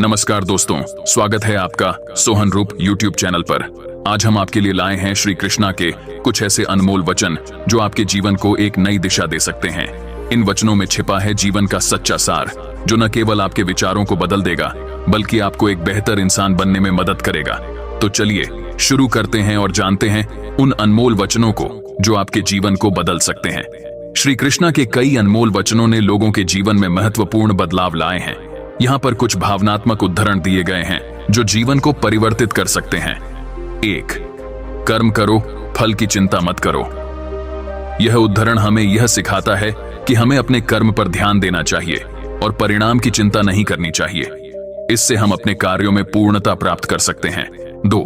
नमस्कार दोस्तों, स्वागत है आपका सोहन रूप यूट्यूब चैनल पर। आज हम आपके लिए लाए हैं श्री कृष्णा के कुछ ऐसे अनमोल वचन जो आपके जीवन को एक नई दिशा दे सकते हैं। इन वचनों में छिपा है जीवन का सच्चा सार, जो न केवल आपके विचारों को बदल देगा बल्कि आपको एक बेहतर इंसान बनने में मदद करेगा। तो चलिए शुरू करते हैं और जानते हैं उन अनमोल वचनों को जो आपके जीवन को बदल सकते हैं। श्री कृष्णा के कई अनमोल वचनों ने लोगों के जीवन में महत्वपूर्ण बदलाव लाए हैं। यहाँ पर कुछ भावनात्मक उदाहरण दिए गए हैं जो जीवन को परिवर्तित कर सकते हैं। 1. कर्म करो, फल की चिंता मत करो। यह उदाहरण हमें यह सिखाता है कि हमें अपने कर्म पर ध्यान देना चाहिए और परिणाम की चिंता नहीं करनी चाहिए। इससे हम अपने कार्यों में पूर्णता प्राप्त कर सकते हैं। 2.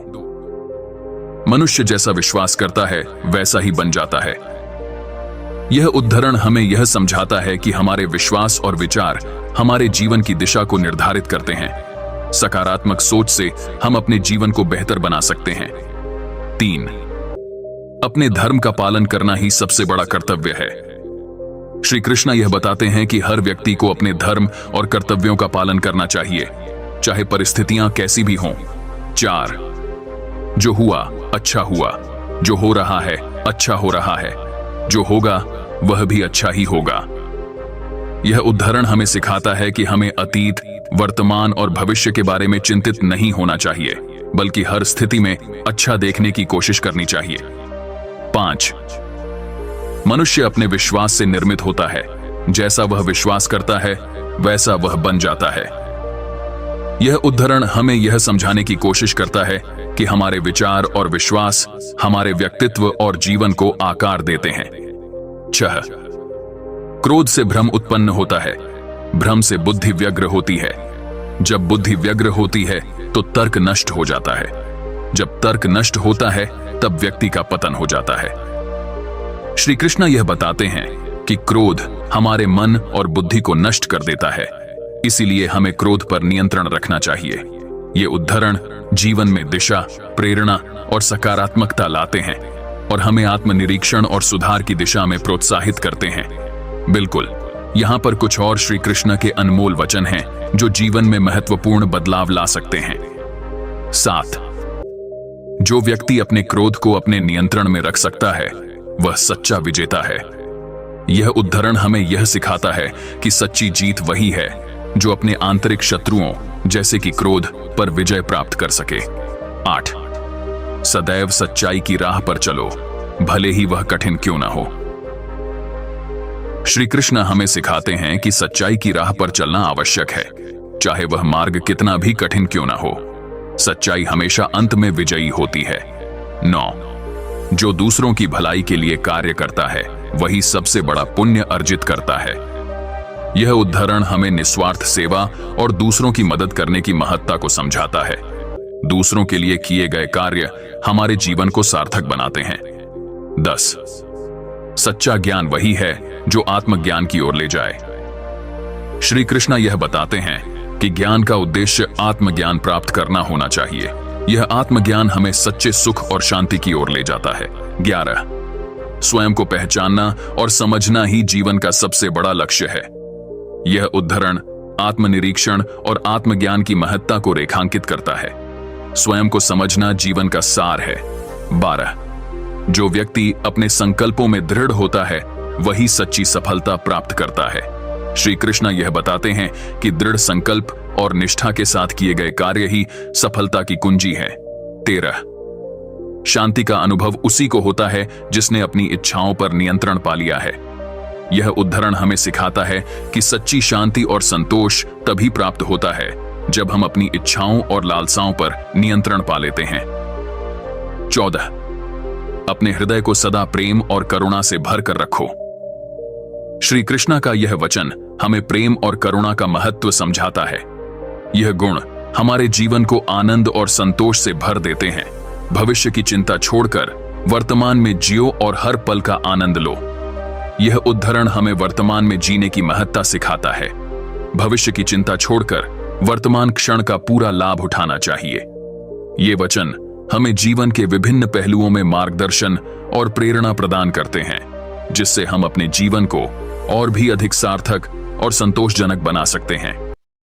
मनुष्य जैसा विश्वास करता है वैसा ही बन जाता है। यह उदाहरण हमें यह समझाता है कि हमारे विश्वास और विचार हमारे जीवन की दिशा को निर्धारित करते हैं। सकारात्मक सोच से हम अपने जीवन को बेहतर बना सकते हैं। 3. अपने धर्म का पालन करना ही सबसे बड़ा कर्तव्य है। श्री कृष्णा यह बताते हैं कि हर व्यक्ति को अपने धर्म और कर्तव्यों का पालन करना चाहिए, चाहे परिस्थितियां कैसी भी हों। 4. जो हुआ अच्छा हुआ, जो हो रहा है अच्छा हो रहा है, जो होगा वह भी अच्छा ही होगा। यह उदाहरण हमें सिखाता है कि हमें अतीत, वर्तमान और भविष्य के बारे में चिंतित नहीं होना चाहिए, बल्कि हर स्थिति में अच्छा देखने की कोशिश करनी चाहिए। 5. मनुष्य अपने विश्वास से निर्मित होता है। जैसा वह विश्वास करता है वैसा वह बन जाता है। यह उदाहरण हमें यह समझाने की कोशिश करता है कि हमारे विचार और विश्वास हमारे व्यक्तित्व और जीवन को आकार देते हैं। 6. क्रोध से भ्रम उत्पन्न होता है, भ्रम से बुद्धि व्यग्र होती है। जब बुद्धि व्यग्र होती है तो तर्क नष्ट हो जाता है। जब तर्क नष्ट होता है तब व्यक्ति का पतन हो जाता है। श्री कृष्णा यह बताते हैं कि क्रोध हमारे मन और बुद्धि को नष्ट कर देता है, इसीलिए हमें क्रोध पर नियंत्रण रखना चाहिए। ये उदाहरण जीवन में दिशा, प्रेरणा और सकारात्मकता लाते हैं और हमें आत्मनिरीक्षण और सुधार की दिशा में प्रोत्साहित करते हैं। बिल्कुल, यहाँ पर कुछ और श्री कृष्ण के अनमोल वचन हैं जो जीवन में महत्वपूर्ण बदलाव ला सकते हैं। 7. जो व्यक्ति अपने क्रोध को अपने नियंत्रण में रख सकता है वह सच्चा विजेता है। यह उदाहरण हमें यह सिखाता है कि सच्ची जीत वही है जो अपने आंतरिक शत्रुओं जैसे कि क्रोध पर विजय प्राप्त कर सके। 8. सदैव सच्चाई की राह पर चलो, भले ही वह कठिन क्यों ना हो। श्री कृष्ण हमें सिखाते हैं कि सच्चाई की राह पर चलना आवश्यक है, चाहे वह मार्ग कितना भी कठिन क्यों ना हो। सच्चाई हमेशा अंत में विजयी होती है। 9. जो दूसरों की भलाई के लिए कार्य करता है वही सबसे बड़ा पुण्य अर्जित करता है। यह उदाहरण हमें निस्वार्थ सेवा और दूसरों की मदद करने की महत्ता को समझाता है। दूसरों के लिए किए गए कार्य हमारे जीवन को सार्थक बनाते हैं। 10. सच्चा ज्ञान वही है जो आत्मज्ञान की ओर ले जाए। श्री कृष्णा यह बताते हैं कि ज्ञान का उद्देश्य आत्मज्ञान प्राप्त करना होना चाहिए। यह आत्मज्ञान हमें सच्चे सुख और शांति की ओर ले जाता है। 11. स्वयं को पहचानना और समझना ही जीवन का सबसे बड़ा लक्ष्य है। यह उदाहरण आत्मनिरीक्षण और आत्मज्ञान की महत्ता को रेखांकित करता है। स्वयं को समझना जीवन का सार है। 12. जो व्यक्ति अपने संकल्पों में दृढ़ होता है वही सच्ची सफलता प्राप्त करता है। श्री कृष्णा यह बताते हैं कि दृढ़ संकल्प और निष्ठा के साथ किए गए कार्य ही सफलता की कुंजी है। 13. शांति का अनुभव उसी को होता है जिसने अपनी इच्छाओं पर नियंत्रण पा लिया है। यह उदाहरण हमें सिखाता है कि सच्ची शांति और संतोष तभी प्राप्त होता है जब हम अपनी इच्छाओं और लालसाओं पर नियंत्रण पा लेते हैं। 14. अपने हृदय को सदा प्रेम और करुणा से भरकर रखो। श्री कृष्णा का यह वचन हमें प्रेम और करुणा का महत्व समझाता है। यह गुण हमारे जीवन को आनंद और संतोष से भर देते हैं। भविष्य की चिंता छोड़कर वर्तमान में जियो और हर पल का आनंद लो। यह उदाहरण हमें वर्तमान में जीने की महत्ता सिखाता है। भविष्य की चिंता छोड़कर वर्तमान क्षण का पूरा लाभ उठाना चाहिए। ये वचन हमें जीवन के विभिन्न पहलुओं में मार्गदर्शन और प्रेरणा प्रदान करते हैं, जिससे हम अपने जीवन को और भी अधिक सार्थक और संतोषजनक बना सकते हैं।